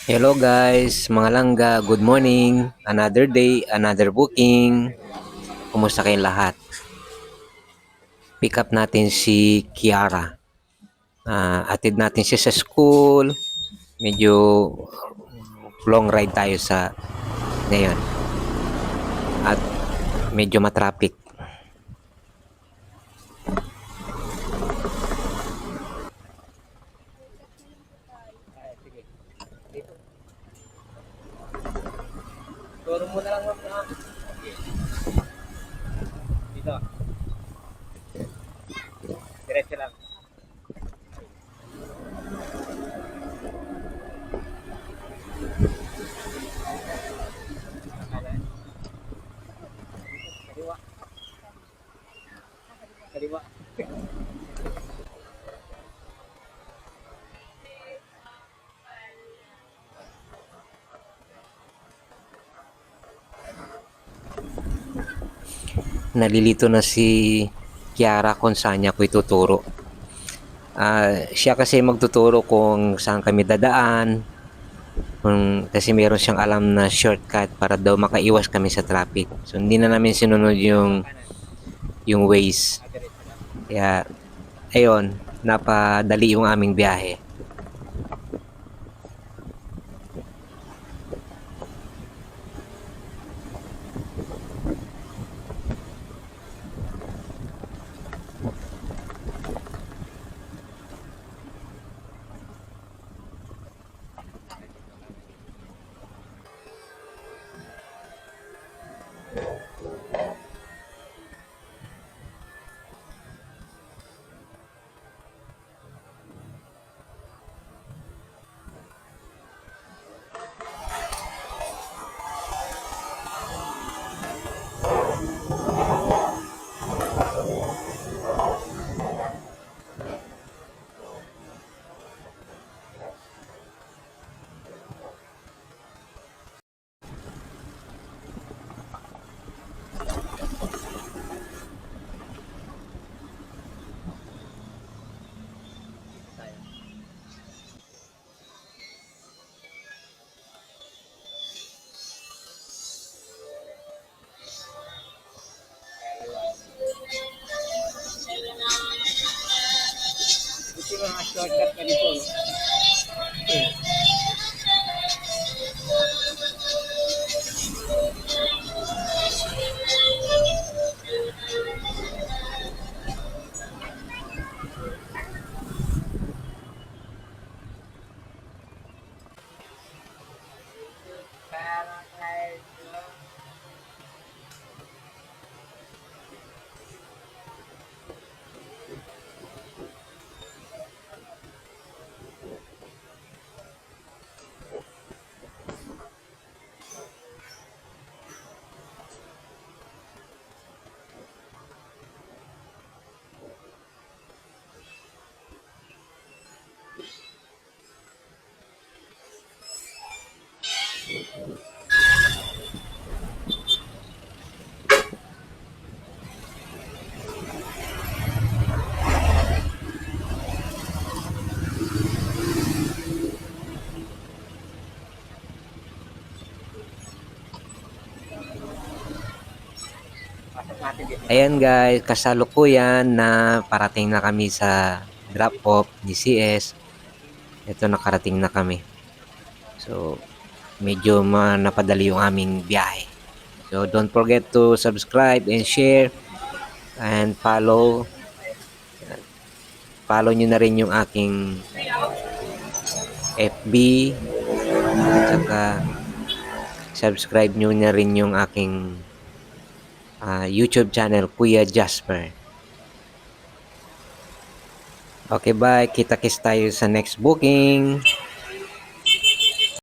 Hello guys, mga langga, good morning. Another day, another booking. Kumusta kayong lahat? Pick up natin si Kiara. Atid natin siya sa school. Medyo long ride tayo sa ngayon. At medyo matraffic. Turo mo na lang ma'am. Dito. Diretso lang. Kaliwa. Kaliwa. Nalilito na si Kiara kung saan niya ko ituturo. Siya kasi magtuturo kung saan kami dadaan, kasi meron siyang alam na shortcut para daw makaiwas kami sa traffic. So hindi na namin sinunod yung ways. Kaya ayun, napadali yung aming biyahe. Ito yung mga shortcut na dito, no? Ayan guys, kasalukuyan na parating na kami sa drop-off ni CS. Ito, nakarating na kami. So, medyo napadali yung aming biyahe. So, don't forget to subscribe and share and follow. Follow nyo na rin yung aking FB at saka subscribe nyo na rin yung aking YouTube channel, Kuya Jasper. Okay, bye. Kita-kits tayo sa next booking.